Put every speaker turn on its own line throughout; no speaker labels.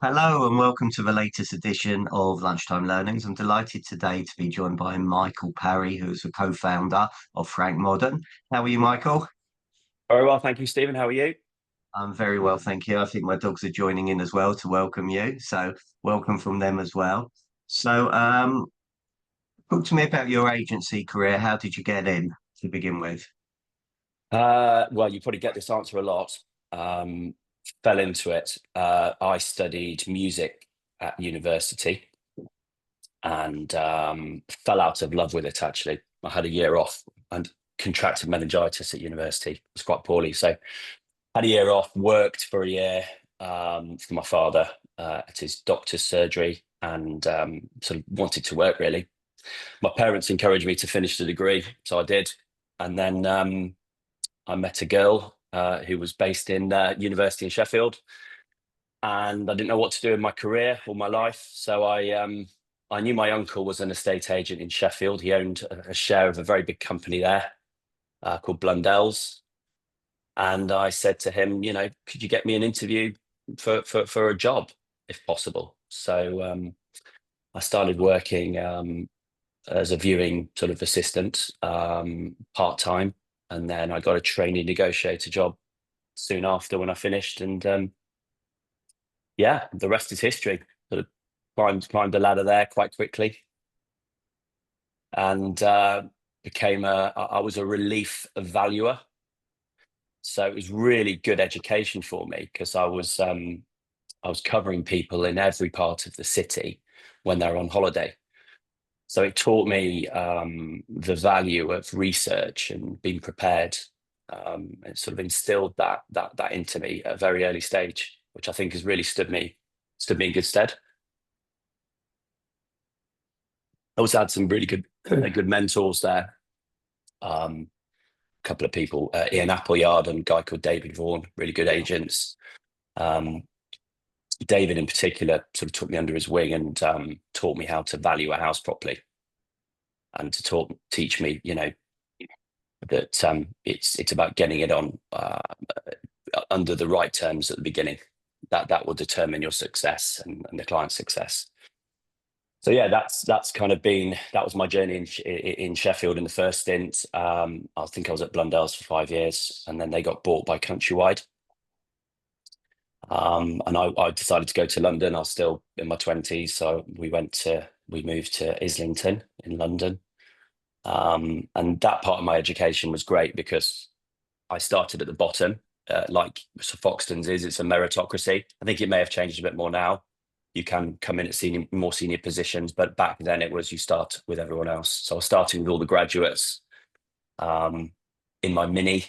Hello and welcome to the latest edition of Lunchtime Learnings. I'm delighted today to be joined by Michael Parry, who's the co-founder of Frank Modern. How are you, Michael?
Very well, thank you, Stephen. How are you?
I'm very well, thank you. I think my dogs are joining in as well to welcome you. So welcome from them as well. So talk to me about your agency career. How did you get in to begin with?
Well, you probably get this answer a lot. Um, Fell into it. I studied music at university and fell out of love with it, actually. I had a year off and contracted meningitis at university. It was quite poorly. So had a year off, worked for a year for my father at his doctor's surgery and sort of wanted to work, really. My parents encouraged me to finish the degree, so I did. And then I met a girl who was based in university in Sheffield, and I didn't know what to do in my career or my life. So I knew my uncle was an estate agent in Sheffield. He owned a share of a very big company there called Blundell's, and I said to him, could you get me an interview for a job if possible? So I started working as a viewing sort of assistant part time, and then I got a trainee negotiator job soon after when I finished, and yeah, the rest is history. Sort of climbed the ladder there quite quickly, and I was a relief valuer, so it was really good education for me because I was covering people in every part of the city when they're on holiday. So it taught me the value of research and being prepared. It sort of instilled that into me at a very early stage, which I think has really stood me in good stead. I also had some really good good mentors there. A couple of people, Ian Appleyard and a guy called David Vaughan, really good agents. Um, David in particular sort of took me under his wing and taught me how to value a house properly and to teach me, that it's about getting it on under the right terms at the beginning. That will determine your success and the client's success. So yeah, that's kind of been that was my journey in Sheffield in the first stint. I think I was at Blundell's for 5 years, and then they got bought by Countrywide. And I decided to go to London. I was still in my 20s, so we moved to Islington in London. And that part of my education was great because I started at the bottom, like Foxton's is. It's a meritocracy. I think it may have changed a bit more now. You can come in at more senior positions, but back then it was you start with everyone else. So I was starting with all the graduates in my mini,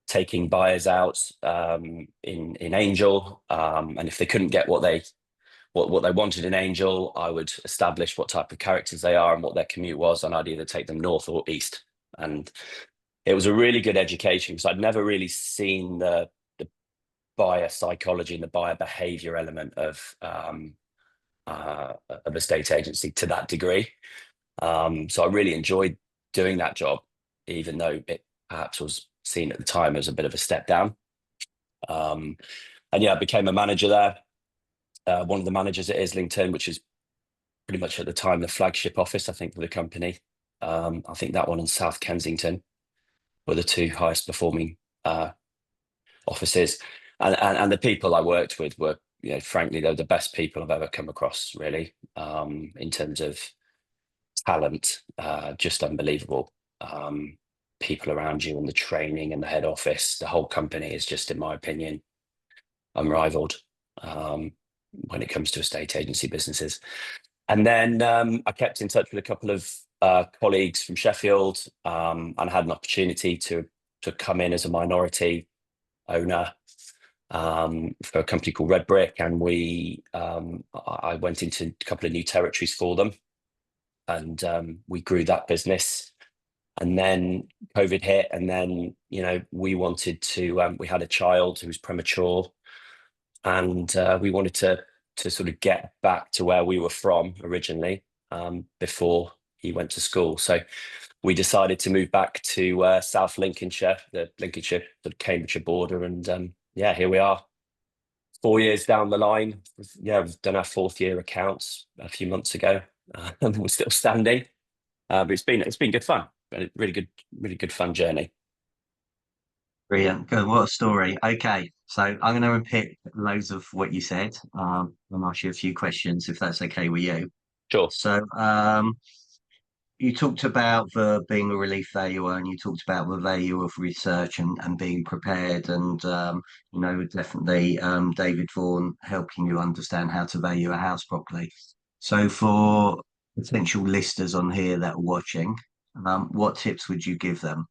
taking buyers out in Angel, and if they couldn't get what they wanted in Angel, I would establish what type of characters they are and what their commute was, and I'd either take them north or east. And it was a really good education because I'd never really seen the buyer psychology and the buyer behavior element of estate agency to that degree. So I really enjoyed doing that job, even though it perhaps was seen at the time as a bit of a step down. And yeah, I became a manager there, one of the managers at Islington, which is pretty much at the time the flagship office, I think, for the company. I think that one in South Kensington were the two highest performing offices. And the people I worked with were, frankly, they're the best people I've ever come across, really, in terms of talent, just unbelievable. People around you and the training and the head office, the whole company is just, in my opinion, unrivaled when it comes to estate agency businesses. And then I kept in touch with a couple of colleagues from Sheffield, and I had an opportunity to come in as a minority owner for a company called Red Brick, and I went into a couple of new territories for them, and we grew that business. And then COVID hit, and then we wanted to. We had a child who was premature, and we wanted to sort of get back to where we were from originally, before he went to school. So we decided to move back to South Lincolnshire, the Lincolnshire, the Cambridgeshire border, and yeah, here we are. 4 years down the line, yeah, we've done our fourth year accounts a few months ago, and we're still standing. But it's been good fun. Been a really good fun journey.
Brilliant. Good. What a story. Okay. So I'm going to repeat loads of what you said. I'll ask you a few questions if that's okay with you.
Sure.
So, you talked about the being a relief valuer, and you talked about the value of research and being prepared, and definitely David Vaughan helping you understand how to value a house properly. So, for potential listers on here that are watching, what tips would you give them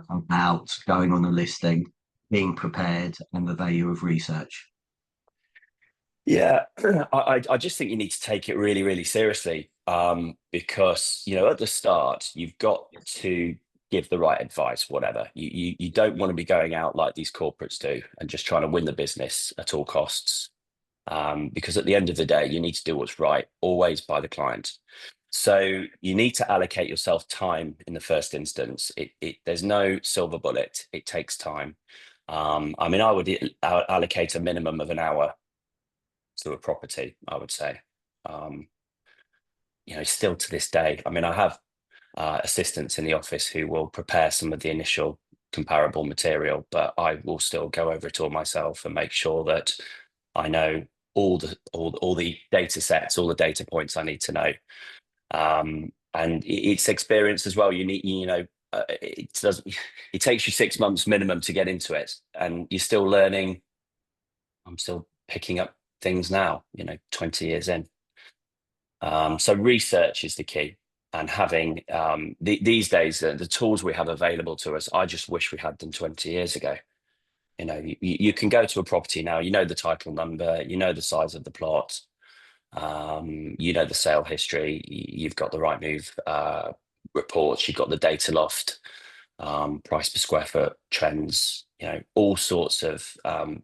about going on a listing, being prepared, and the value of research?
Yeah, I just think you need to take it really, really seriously, because at the start you've got to give the right advice. Whatever you don't want to be going out like these corporates do and just trying to win the business at all costs, because at the end of the day you need to do what's right always by the client. So you need to allocate yourself time in the first instance. There's no silver bullet. It takes time. I mean, I would allocate a minimum of an hour to a property, I would say. Um, Still to this day, I mean, I have assistants in the office who will prepare some of the initial comparable material, but I will still go over it all myself and make sure that I know all the data sets, all the data points I need to know. And it's experience as well. It does. It takes you 6 months minimum to get into it, and you're still learning. I'm still picking up things now, 20 years in. So research is the key. And having these days, the tools we have available to us, I just wish we had them 20 years ago. You can go to a property now, the title number, the size of the plot, the sale history, you've got the right move reports, you've got the data loft, price per square foot trends, all sorts of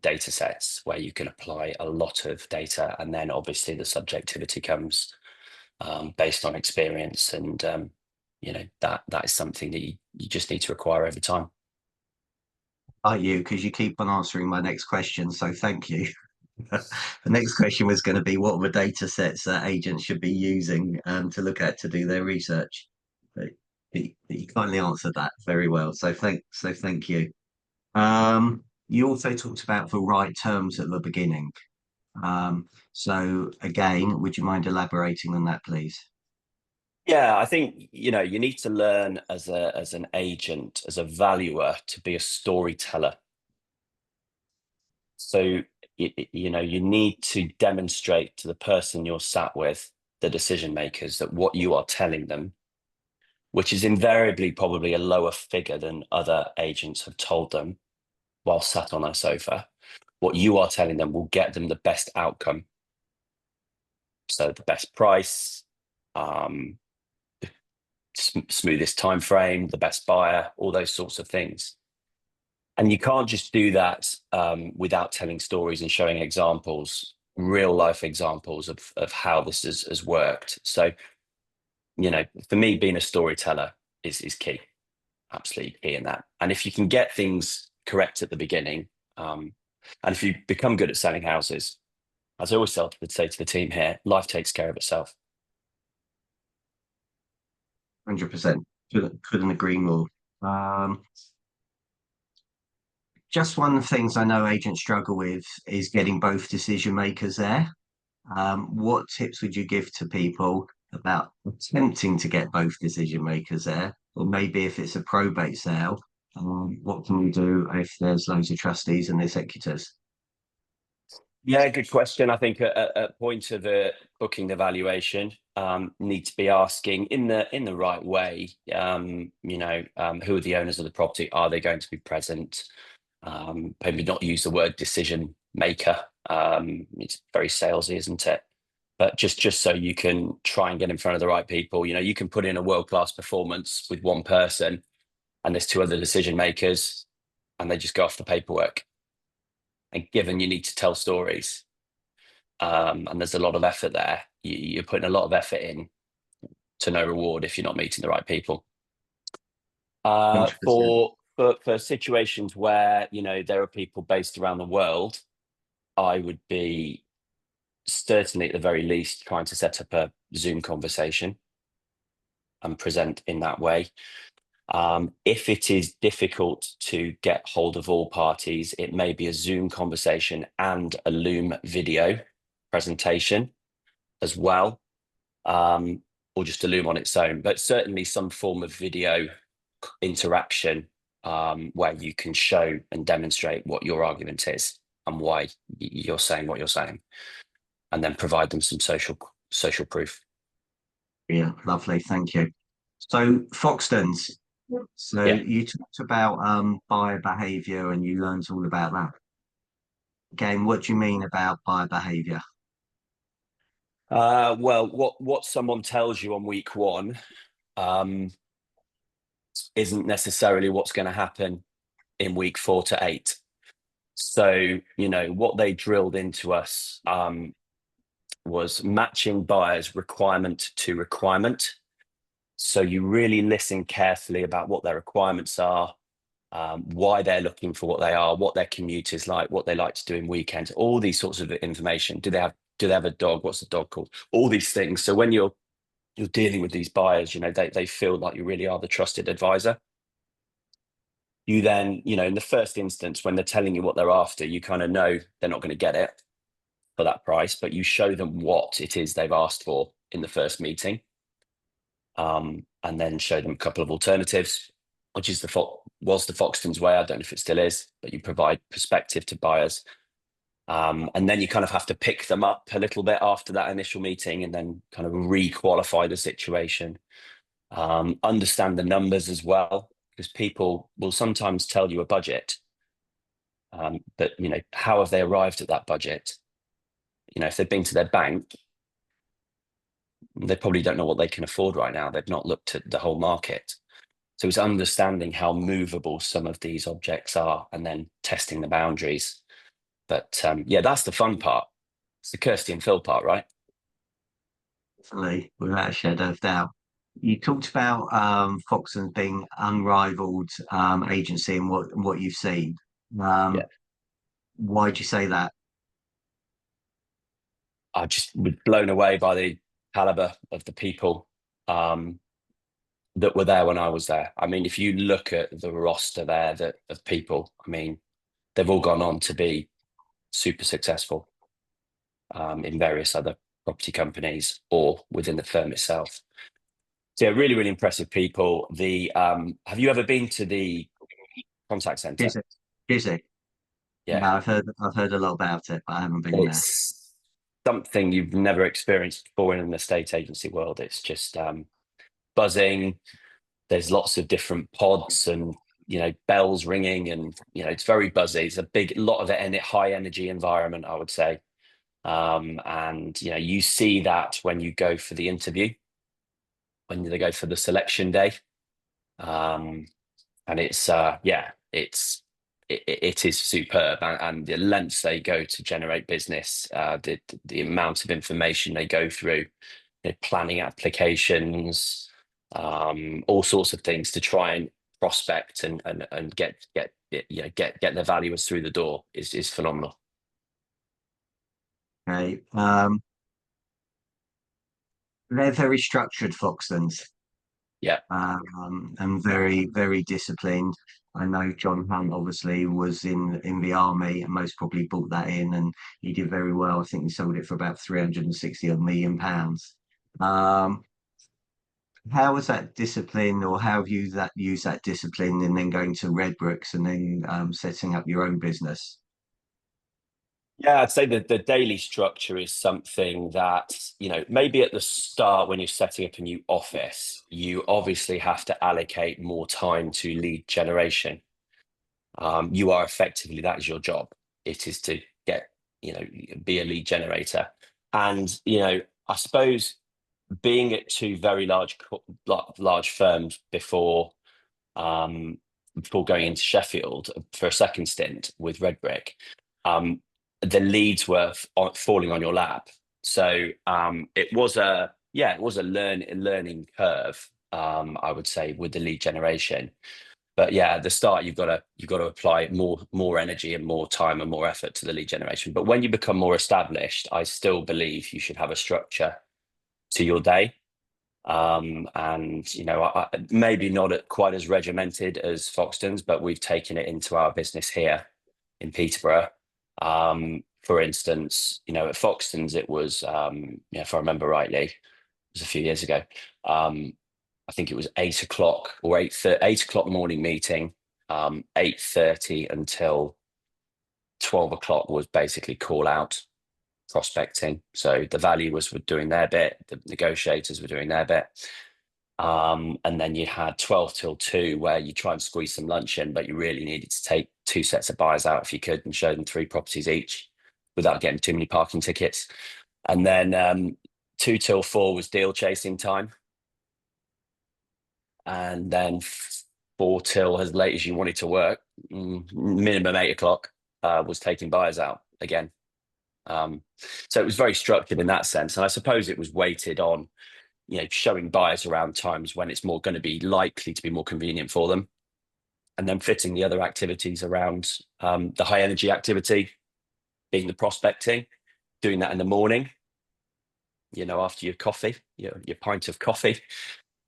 data sets where you can apply a lot of data. And then obviously the subjectivity comes based on experience. And, that is something that you just need to acquire over time.
Are you? Because you keep on answering my next question. So thank you. The next question was going to be, what are the data sets that agents should be using to look at to do their research? But you kindly answered that very well. So thank you. You also talked about the right terms at the beginning. So again, would you mind elaborating on that, please?
Yeah, I think you need to learn as an agent, as a valuer, to be a storyteller. So you need to demonstrate to the person you're sat with, the decision makers, that what you are telling them, which is invariably probably a lower figure than other agents have told them while sat on a sofa, what you are telling them will get them the best outcome. So the best price, um, smoothest time frame, the best buyer, all those sorts of things. And you can't just do that without telling stories and showing examples, real life examples of how this has worked. So, for me, being a storyteller is key, absolutely key in that. And if you can get things correct at the beginning, and if you become good at selling houses, as I always would say to the team here, life takes care of itself.
100%. Couldn't agree more. Um, just one of the things I know agents struggle with is getting both decision makers there. What tips would you give to people about attempting to get both decision makers there? Or maybe if it's a probate sale, what can you do if there's loads of trustees and executors?
Yeah, good question. I think at point of booking the valuation, need to be asking in the right way. Who are the owners of the property? Are they going to be present? Maybe not use the word decision maker. It's very salesy, isn't it? But just so you can try and get in front of the right people. You can put in a world-class performance with one person, and there's two other decision makers, and they just go off the paperwork. And given you need to tell stories, and there's a lot of effort there, you're putting a lot of effort in to no reward if you're not meeting the right people.
100%.
For situations where there are people based around the world, I would be certainly at the very least trying to set up a Zoom conversation and present in that way. If it is difficult to get hold of all parties, it may be a Zoom conversation and a Loom video presentation as well, or just a Loom on its own, but certainly some form of video interaction where you can show and demonstrate what your argument is and why you're saying what you're saying, and then provide them some social proof.
Yeah, lovely. Thank you. So Foxtons. So
Yeah.
you talked about buyer behaviour and you learned all about that. Again, what do you mean about buyer behaviour?
Well, what someone tells you on week one um, isn't necessarily what's going to happen in week 4 to 8. So, what they drilled into us was matching buyers requirement to requirement. So you really listen carefully about what their requirements are, why they're looking for what they are, what their commute is like, what they like to do in weekends, all these sorts of information. Do they have a dog? What's the dog called? All these things. So when you're dealing with these buyers, they feel like you really are the trusted advisor. You then, in the first instance, when they're telling you what they're after, you kind of know they're not going to get it for that price, but you show them what it is they've asked for in the first meeting, and then show them a couple of alternatives, which is was the Foxton's way. I don't know if it still is, but you provide perspective to buyers. And then you kind of have to pick them up a little bit after that initial meeting and then kind of re-qualify the situation. Understand the numbers as well, because people will sometimes tell you a budget, but how have they arrived at that budget? If they've been to their bank, they probably don't know what they can afford right now. They've not looked at the whole market. So it's understanding how movable some of these objects are and then testing the boundaries. But yeah, that's the fun part. It's the Kirsty and Phil part, right?
Definitely, without a shadow of doubt. You talked about Foxtons being unrivaled agency and what you've seen.
Yeah.
Why do you say that?
I just was blown away by the caliber of the people that were there when I was there. I mean, if you look at the roster there of people, I mean, they've all gone on to be super successful in various other property companies or within the firm itself. So yeah, really, really impressive people. Have you ever been to the contact center?
Is it? Is it? No,
Yeah,
I've heard a lot about it, but I haven't been there.
it's something you've never experienced before in an estate agency world. It's just buzzing. There's lots of different pods and bells ringing, and it's very buzzy. It's a lot of high energy environment, I would say. And you see that when you go for the interview, when they go for the selection day. And it's it is superb, and the lengths they go to generate business, the amount of information they go through, planning applications, all sorts of things to try and prospect and get their valuers through the door is phenomenal.
Okay. They're very structured Foxtons,
Yeah,
and very, very disciplined. I know John Hunt obviously was in the army and most probably bought that in, and he did very well. I think he sold it for about 360 odd million pounds. Um, how was that discipline, or how have you used that discipline, and then going to Red Bricks and then setting up your own business?
yeah, I'd say that the daily structure is something that, maybe at the start when you're setting up a new office, you obviously have to allocate more time to lead generation. You are effectively, that is your job. It is to get, be a lead generator. And, I suppose being at two very large firms um, before going into Sheffield for a second stint with Red Brick, the leads were falling on your lap. So it was a learning curve, I would say, with the lead generation. But yeah, at the start, you've got to apply more energy and more time and more effort to the lead generation. But when you become more established, I still believe you should have a structure to your day. And maybe not quite as regimented as Foxton's, but we've taken it into our business here in Peterborough. For instance, at Foxton's, it was, if I remember rightly, it was a few years ago. I think it was 8 o'clock or 8 o'clock morning meeting, 8:30 until 12 o'clock was basically call out prospecting. So the valuers were doing their bit, the negotiators were doing their bit. And then you had 12 till 2 where you try and squeeze some lunch in, but you really needed to take 2 sets of buyers out if you could and show them 3 properties each without getting too many parking tickets. And then 2 till 4 was deal chasing time. And then 4 till as late as you wanted to work, minimum 8 o'clock, was taking buyers out again. So it was very structured in that sense. And I suppose it was weighted on, showing buyers around times when it's more going to be likely to be more convenient for them. And then fitting the other activities around the high energy activity, being the prospecting, doing that in the morning, after your coffee, your pint of coffee.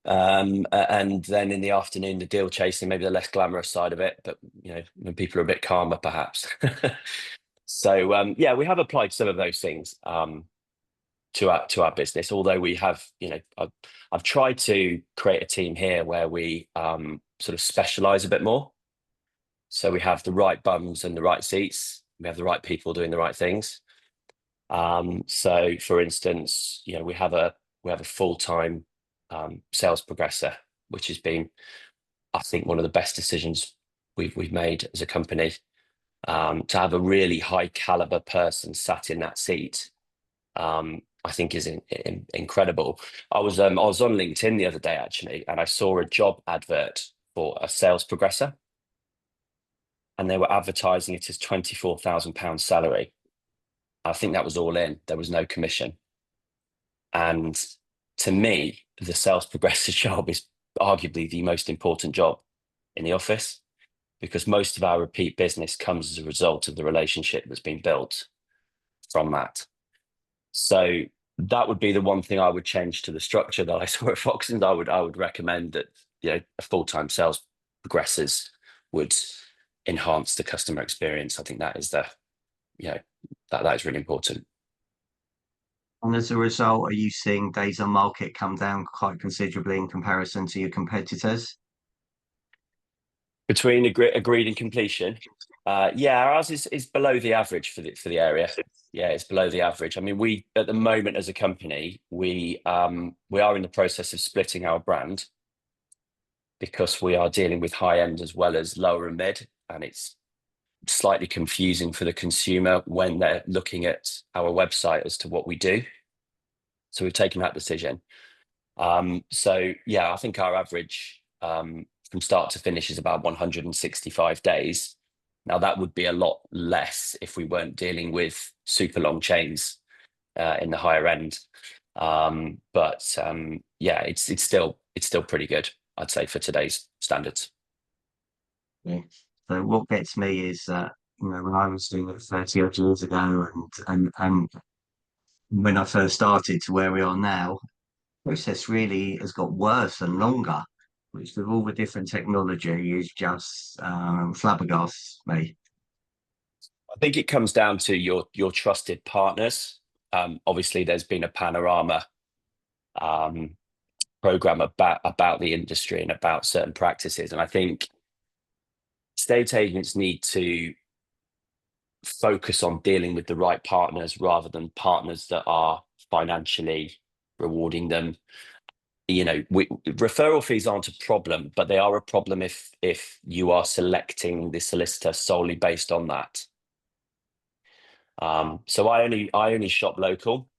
And then in the afternoon, the deal chasing, maybe the less glamorous side of it, but when people are a bit calmer, perhaps. So we have applied some of those things to our business. Although we have, I've tried to create a team here where we sort of specialize a bit more. So we have the right bums and the right seats. We have the right people doing the right things. So, for instance, we have a full-time sales progressor, which has been, I think, one of the best decisions we've made as a company. To have a really high caliber person sat in that seat, I think is incredible. I was on LinkedIn the other day actually, and I saw a job advert for a sales progressor, and they were advertising it as £24,000 salary. I think that was all in. There was no commission. And to me, the sales progressor job is arguably the most important job in the office, because most of our repeat business comes as a result of the relationship that's been built from that. So that would be the one thing I would change to the structure that I saw at Foxton's. I would recommend that a full-time sales progressors would enhance the customer experience. I think that is that is really important.
And as a result, are you seeing days on market come down quite considerably in comparison to your competitors?
Between agreed and completion, ours is below the average for the area. Yeah, it's below the average. I mean, we at the moment as a company, we are in the process of splitting our brand, because we are dealing with high end as well as lower and mid, and it's slightly confusing for the consumer when they're looking at our website as to what we do. So we've taken that decision. I think our average from start to finish is about 165 days. Now that would be a lot less if we weren't dealing with super long chains in the higher end. It's still pretty good, I'd say, for today's standards.
Yeah. So what gets me is that, when I was doing it 30 odd years ago and when I first started to where we are now, the process really has got worse and longer, which with all the different technology is just flabbergasts me.
I think it comes down to your trusted partners. Obviously, there's been a panorama program about the industry and about certain practices, and I think estate agents need to focus on dealing with the right partners rather than partners that are financially rewarding them. Referral fees aren't a problem, but they are a problem if you are selecting the solicitor solely based on that. So I only shop local.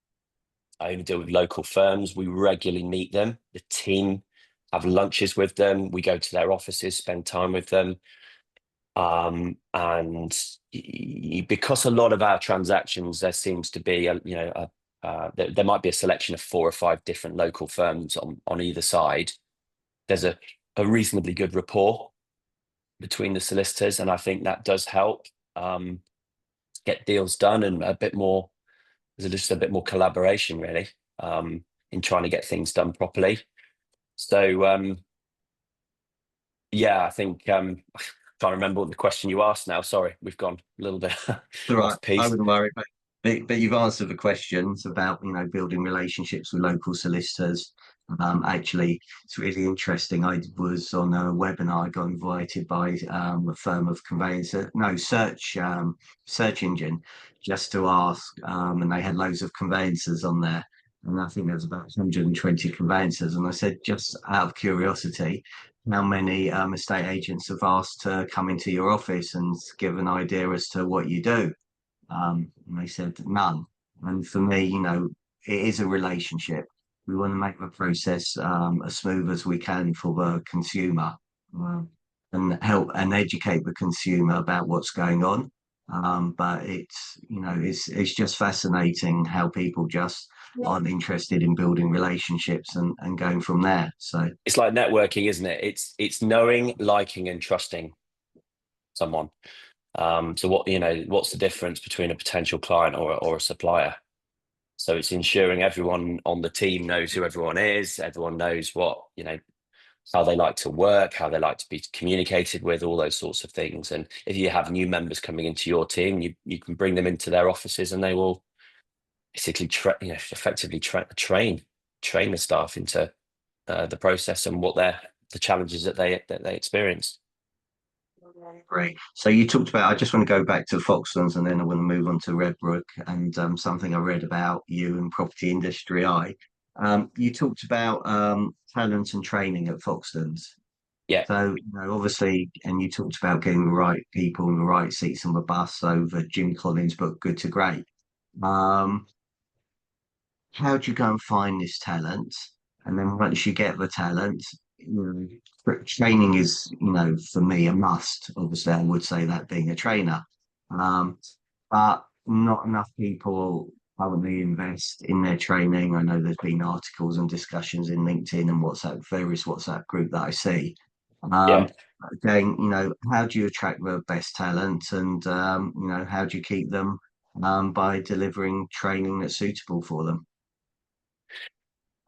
I only deal with local firms. We regularly meet them. The team have lunches with them. We go to their offices, spend time with them. And because a lot of our transactions, there seems to be there might be a selection of 4 or 5 different local firms on either side. There's a reasonably good rapport. between the solicitors, and I think that does help get deals done, and a bit more. There's just a bit more collaboration, really, in trying to get things done properly. So yeah, I think trying to remember what the question you asked now. Sorry, we've gone a little bit
It's all right.
off
I
piece.
wouldn't worry. But you've answered the questions about, building relationships with local solicitors. Actually, it's really interesting. I was on a webinar. I got invited by a firm of conveyancer, no, search engine, just to ask. And they had loads of conveyancers on there. And I think there was about 120 conveyancers. And I said, just out of curiosity, how many estate agents have asked to come into your office and give an idea as to what you do? And they said none. And for me, it is a relationship. We want to make the process as smooth as we can for the consumer, um, and help and educate the consumer about what's going on. But it's just fascinating how people just aren't interested in building relationships and going from there. So
It's like networking, isn't it? It's knowing, liking, and trusting someone. So what's the difference between a potential client or a supplier? So it's ensuring everyone on the team knows who everyone is. Everyone knows how they like to work, how they like to be communicated with, all those sorts of things. And if you have new members coming into your team, you can bring them into their offices, and they will basically effectively train the staff into the process and the challenges that they experience.
great. So you talked about, I just want to go back to Foxtons and then I want to move on to Redbrook and something I read about you and property industry eye. You talked about talent and training at Foxtons.
Yeah.
So, obviously, and you talked about getting the right people in the right seats on the bus over Jim Collins' book, Good to Great. Um, how do you go and find this talent? And then once you get the talent, training is, for me, a must. Obviously, I would say that being a trainer. Um, but not enough people currently invest in their training. I know there's been articles and discussions in LinkedIn and various WhatsApp group that I see.
Yeah.
Um, Again, how do you attract the best talent and, how do you keep them by delivering training that's suitable for them?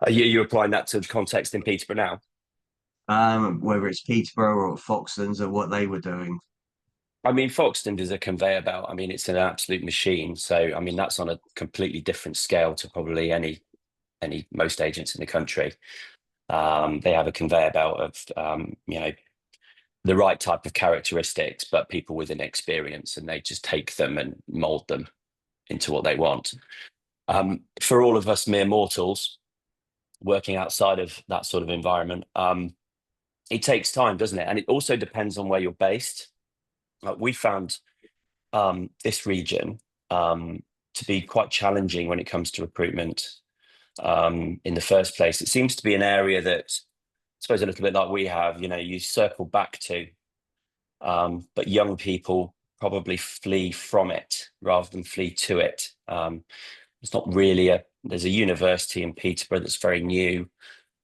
Are you applying that to the context in Peterborough now?
Whether it's Peterborough or Foxtons or what they were doing.
I mean, Foxton is a conveyor belt. I mean, it's an absolute machine. So, I mean, that's on a completely different scale to probably most agents in the country. They have a conveyor belt of, the right type of characteristics, but people with inexperience, and they just take them and mold them into what they want. For all of us mere mortals working outside of that sort of environment, it takes time, doesn't it? And it also depends on where you're based. We found this region to be quite challenging when it comes to recruitment. In the first place, it seems to be an area that, I suppose, a little bit like we have, you circle back to, but young people probably flee from it rather than flee to it. It's not really there's a university in Peterborough that's very new,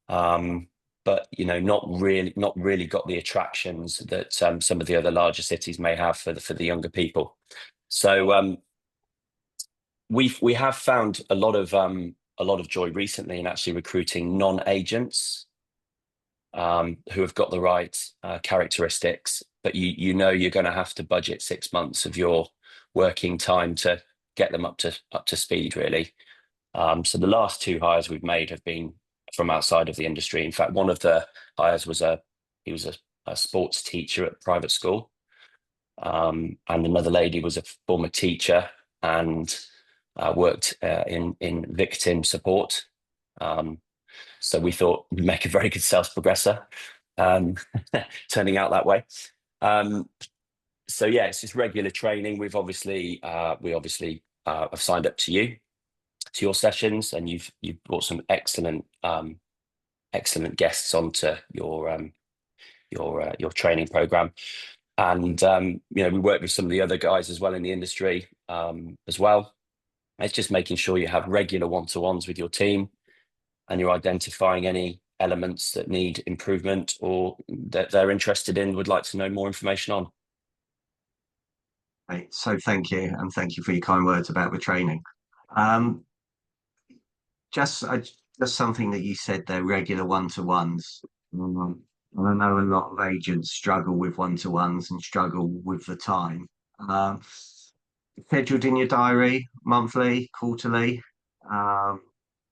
but not really got the attractions that some of the other larger cities may have for the younger people. So we have found a lot of joy recently in actually recruiting non-agents who have got the right characteristics, but you're going to have to budget 6 months of your working time to get them up to speed, really. So the last two hires we've made have been from outside of the industry. In fact, one of the hires was a sports teacher at private school, and another lady was a former teacher and worked in victim support. So we thought we'd make a very good sales progressor, turning out that way. So yeah, it's just regular training. We obviously have signed up to your sessions, and you've brought some excellent guests onto your training program. And we work with some of the other guys as well in the industry as well. It's just making sure you have regular one-to-ones with your team, and you're identifying any elements that need improvement or that they're interested in, would like to know more information on.
Right. So thank you, and thank you for your kind words about the training. Um, just something that you said there, regular one-to-ones. Um, I know a lot of agents struggle with one-to-ones and struggle with the time. Um, Scheduled in your diary, monthly, quarterly, um,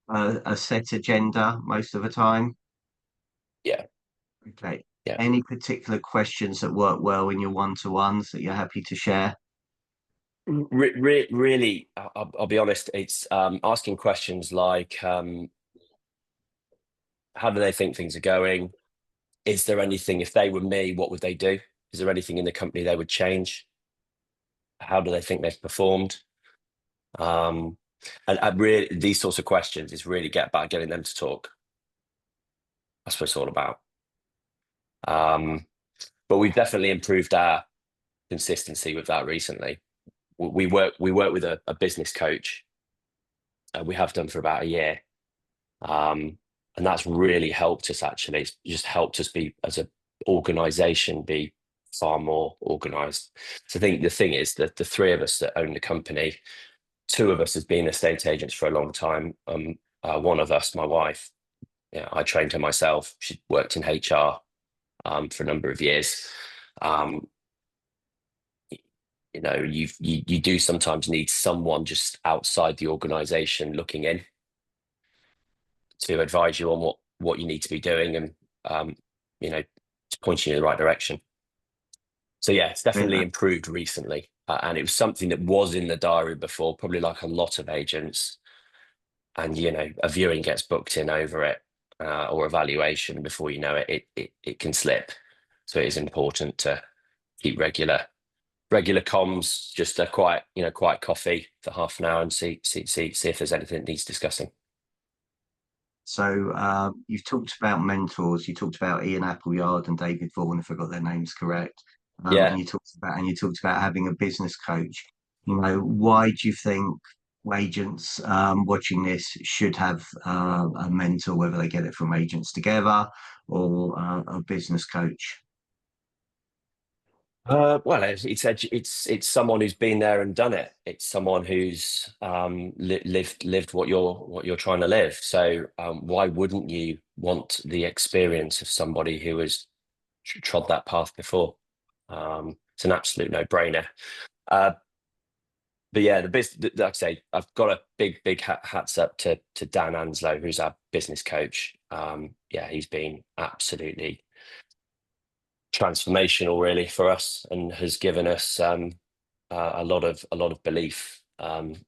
a set agenda most of the time.
Yeah,
Okay.
yeah.
Any particular questions that work well in your one-to-ones that you're happy to share?
Really, I'll be honest, it's asking questions like, how do they think things are going? Is there anything, if they were me, what would they do? Is there anything in the company they would change? How do they think they've performed? Um, and I really, these sorts of questions is really about getting them to talk. That's what it's all about. But we've definitely improved our consistency with that recently. We work with a business coach. We have done for about a year. And that's really helped us actually. It's just helped us be, as an organization, be far more organized. So I think the thing is that the three of us that own the company, two of us has been estate agents for a long time. One of us, my wife, yeah, I trained her myself. She worked in HR for a number of years. Um, you do sometimes need someone just outside the organization looking in to advise you on what you need to be doing and to point you in the right direction. So yeah, it's
Yeah,
definitely improved recently, and it was something that was in the diary before, probably like a lot of agents. And a viewing gets booked in over it, or evaluation. Before you know it, it can slip. So it is important to keep regular comms, just a quiet coffee for half an hour and see if there's anything that needs discussing.
so you've talked about mentors. You talked about Ian Appleyard and David Vaughan, if I got their names correct. And
Yeah.
you talked about having a business coach. Why do you think agents watching this should have a mentor, whether they get it from Agents Together or a business coach?
Well, it's someone who's been there and done it. It's someone who's lived what you're trying to live. So why wouldn't you want the experience of somebody who has trod that path before? It's an absolute no-brainer. Uh, but yeah, the business, like I say, I've got a big hats up to Dan Anslow, who's our business coach. Yeah, he's been absolutely transformational really for us and has given us a lot of belief in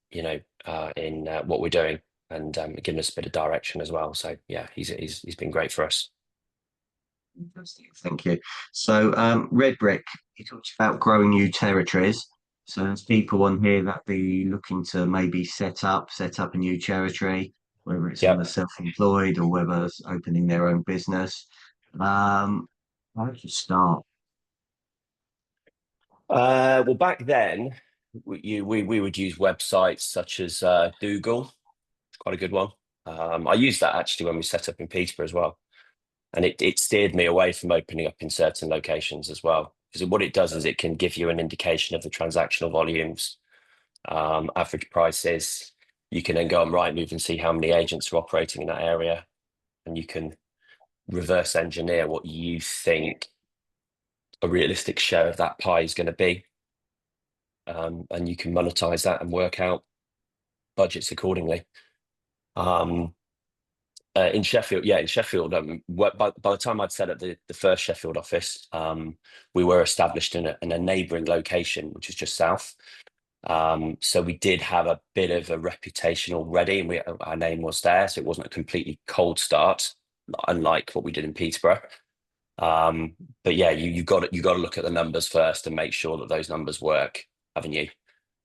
what we're doing and given us a bit of direction as well. So yeah, he's been great for us.
Fantastic, thank you. So, Red Brick, you talked about growing new territories. So, there's people on here that be looking to maybe set up a new territory, whether it's on
Yeah.
the self-employed or whether it's opening their own business. How did you start?
Well, back then we would use websites such as Google, quite a good one. I used that actually when we set up in Peterborough as well. And it steered me away from opening up in certain locations as well. Because what it does is it can give you an indication of the transactional volumes, average prices. You can then go on Rightmove and see how many agents are operating in that area, and you can reverse engineer what you think a realistic share of that pie is going to be, and you can monetize that and work out budgets accordingly. Um, in Sheffield, by the time I'd set up the first Sheffield office, we were established in a neighbouring location, which was just south. So we did have a bit of a reputation already, and our name was there, so it wasn't a completely cold start, unlike what we did in Peterborough. But yeah, you got to look at the numbers first and make sure that those numbers work, haven't you,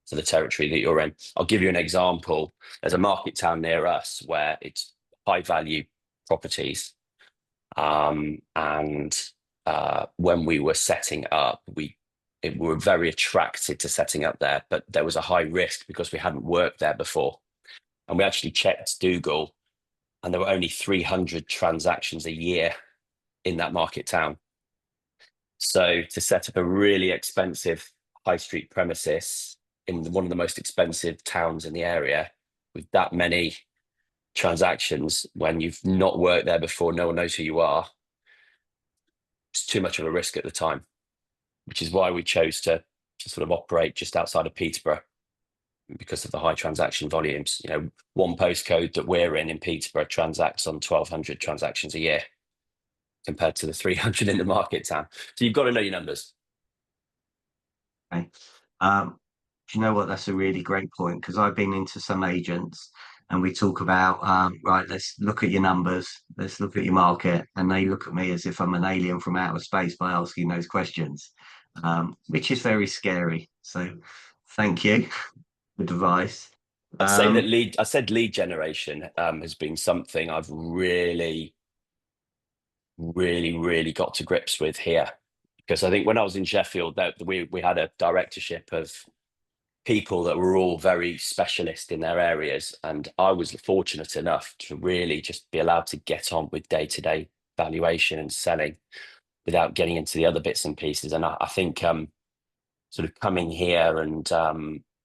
for the territory that you're in. I'll give you an example. There's a market town near us where it's high value properties. And when we were setting up, we were very attracted to setting up there, but there was a high risk because we hadn't worked there before. And we actually checked Google and there were only 300 transactions a year in that market town. So to set up a really expensive high street premises in one of the most expensive towns in the area with that many transactions, when you've not worked there before, no one knows who you are, it's too much of a risk at the time, which is why we chose to sort of operate just outside of Peterborough, because of the high transaction volumes. You know, one postcode that we're in Peterborough transacts on 1,200 transactions a year compared to the 300 in the market town. So you've got to know your numbers.
Okay. Do you know what? That's a really great point, because I've been into some agents and we talk about, right, let's look at your numbers, let's look at your market. And they look at me as if I'm an alien from outer space by asking those questions, which is very scary. So thank you for the advice.
I'd say
Um,
that lead generation has been something I've really, really, really got to grips with here. Because I think when I was in Sheffield, that we had a directorship of people that were all very specialist in their areas, and I was fortunate enough to really just be allowed to get on with day-to-day valuation and selling without getting into the other bits and pieces. And I think sort of coming here and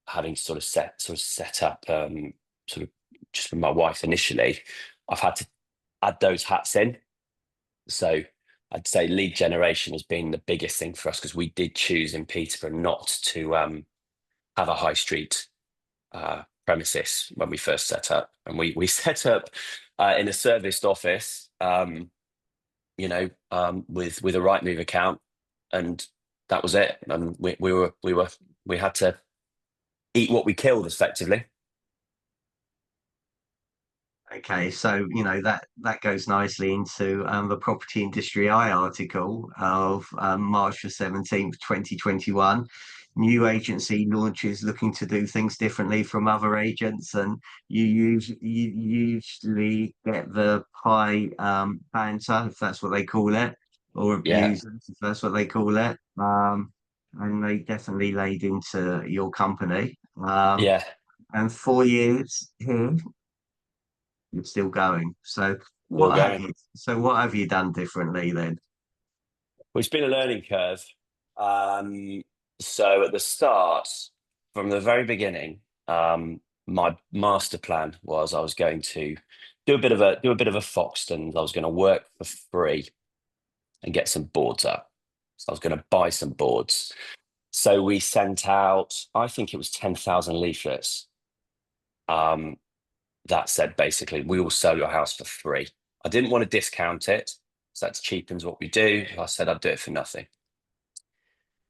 having sort of set up sort of just with my wife initially, I've had to add those hats in. So I'd say lead generation has been the biggest thing for us, because we did choose in Peterborough not to have a high street premises when we first set up. And we set up in a serviced office, with a Rightmove account, and that was it. And we had to eat what we killed, effectively.
Okay, so that goes nicely into the Property Industry Eye article of March the 17th, 2021. New agency launches looking to do things differently from other agents, and you usually get the high banter, if that's what they call it, or
Yeah,
abusers, if that's what they call it. And they definitely laid into your company.
yeah.
And 4 years here, it's still going. So
Still
what have
going.
you? So what have you done differently then?
Well, it's been a learning curve. Um, so at the start, from the very beginning, my master plan was I was going to do a bit of a Foxton. I was going to work for free and get some boards up. So I was going to buy some boards. So we sent out, I think it was 10,000 leaflets. That said, basically, we will sell your house for free. I didn't want to discount it, so that cheapens what we do. I said I'd do it for nothing.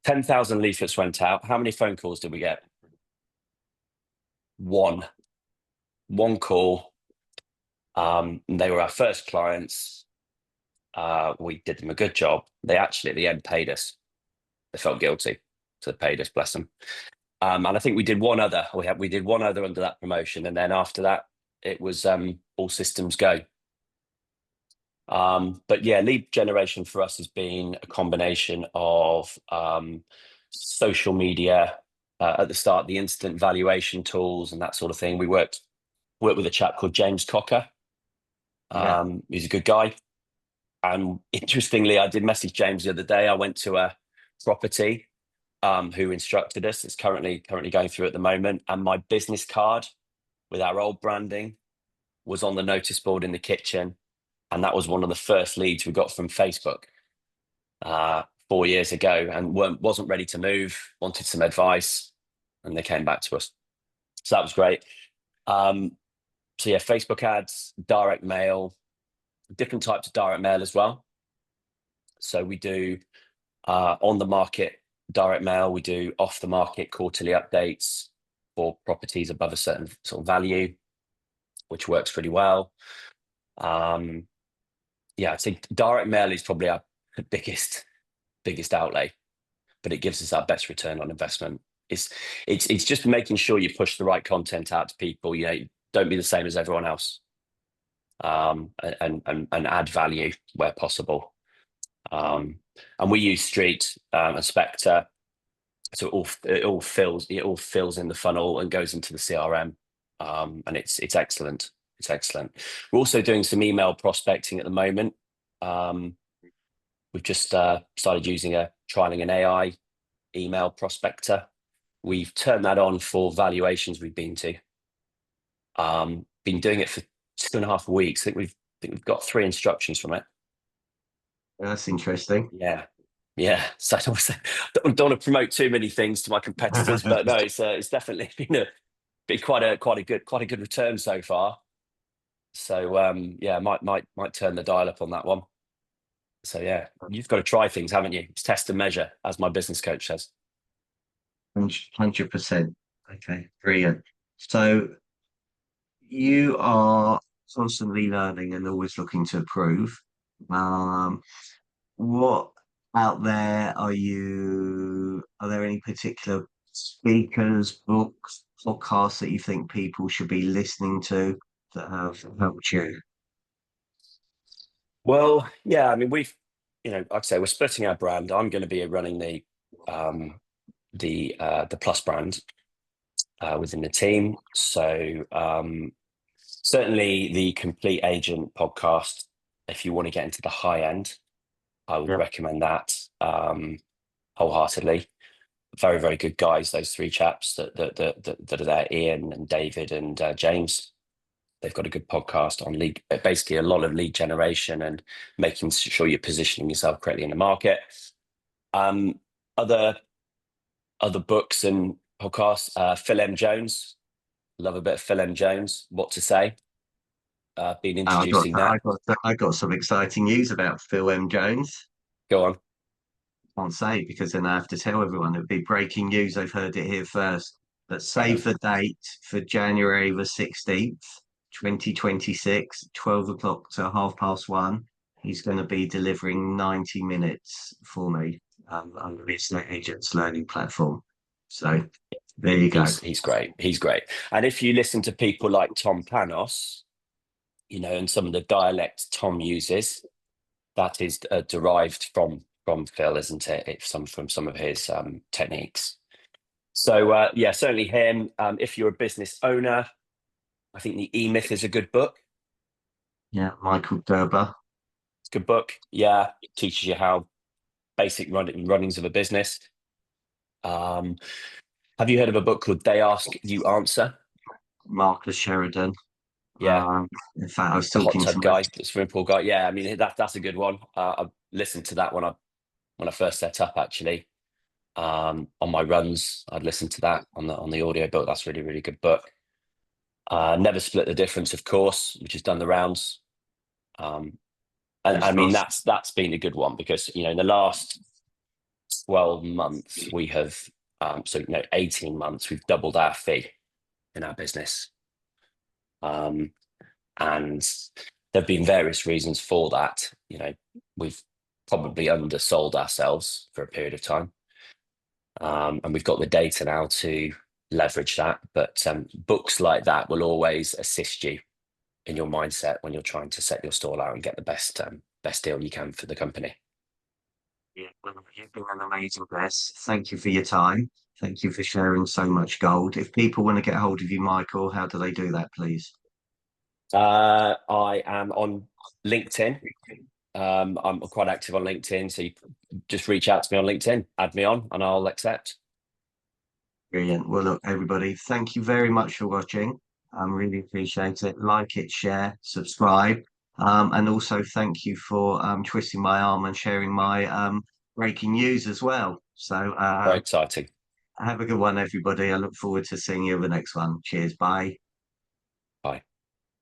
10,000 leaflets went out. How many phone calls did we get? One. One call. They were our first clients. We did them a good job. They actually, at the end, paid us. They felt guilty, so they paid us, bless them. And I think we did one other. We did one other under that promotion, and then after that, it was all systems go. But yeah, lead generation for us has been a combination of social media, at the start, the instant valuation tools and that sort of thing. We worked with a chap called James Cocker.
Yeah,
He's a good guy. And interestingly, I did message James the other day. I went to a property who instructed us. It's currently going through at the moment. And my business card with our old branding was on the notice board in the kitchen. And that was one of the first leads we got from Facebook 4 years ago, and wasn't ready to move, wanted some advice, and they came back to us. So that was great. So yeah, Facebook ads, direct mail, different types of direct mail as well. So we do on the market direct mail, we do off the market quarterly updates for properties above a certain sort of value, which works pretty well. Yeah, I think direct mail is probably our biggest outlay, but it gives us our best return on investment. It's just making sure you push the right content out to people. Don't be the same as everyone else, and add value where possible. And we use Street and Spectre, so it all fills in the funnel and goes into the CRM, and it's excellent. It's excellent. We're also doing some email prospecting at the moment. We've just started trialing an AI email prospector. We've turned that on for valuations we've been to. Been doing it for 2.5 weeks. I think we've got 3 instructions from it.
That's interesting.
Yeah. So I don't want to promote too many things to my competitors, but no, it's definitely been quite a good return so far. So yeah, might turn the dial up on that one. So yeah, you've got to try things, haven't you? It's test and measure, as my business coach says.
100%. Okay, brilliant. So you are constantly learning and always looking to improve. Um, what out there are there any particular speakers, books, podcasts that you think people should be listening to that have helped you?
Well, yeah, I mean, like I say, we're splitting our brand. I'm going to be running the Plus brand within the team. So certainly the Complete Agent podcast, if you want to get into the high end, I would
Yeah.
recommend that wholeheartedly. Very, very good guys, those 3 chaps that are there, Ian and David and James. They've got a good podcast on lead, basically a lot of lead generation and making sure you're positioning yourself correctly in the market. Other books and podcasts, Phil M. Jones. Love a bit of Phil M. Jones. What to Say? Been introducing that.
I got some exciting news about Phil M. Jones.
Go on.
Can't say because then I have to tell everyone it'd be breaking news. They've heard it here first. But save the date for January the 16th, 2026, 12 o'clock to 1:30. He's going to be delivering 90 minutes for me under the estate agents learning platform. So there you go.
He's great. He's great. And if you listen to people like Tom Panos, and some of the dialect Tom uses, that is derived from Phil, isn't it? From some of his techniques. So yeah, certainly him. If you're a business owner, I think the E-Myth is a good book.
Yeah, Michael Parry.
It's a good book. Yeah, it teaches you how basic runnings of a business. Have you heard of a book called They Ask, You Answer?
Marcus Sheridan.
Yeah.
In fact, I was
The hot
talking to
tub guy, the swimming pool guy. Yeah, I mean that's a good one. I listened to that when I first set up actually. On my runs, I'd listen to that on the audio book. That's really, really good book. Never Split the Difference, of course, which has done the rounds. And I mean that's been a good one because in the last 12 months we have 18 months we've doubled our fee in our business. And there have been various reasons for that. We've probably undersold ourselves for a period of time. And we've got the data now to leverage that. But books like that will always assist you in your mindset when you're trying to set your stall out and get the best deal you can for the company.
Yeah, well, you've been an amazing guest. Thank you for your time. Thank you for sharing so much gold. If people want to get hold of you, Michael, how do they do that, please?
I am on LinkedIn. I'm quite active on LinkedIn, so you just reach out to me on LinkedIn, add me on, and I'll accept.
Brilliant. Well, look, everybody, thank you very much for watching. I really appreciate it. Like it, share, subscribe. And also thank you for twisting my arm and sharing my breaking news as well. So
Very exciting.
have a good one, everybody. I look forward to seeing you in the next one. Cheers. Bye.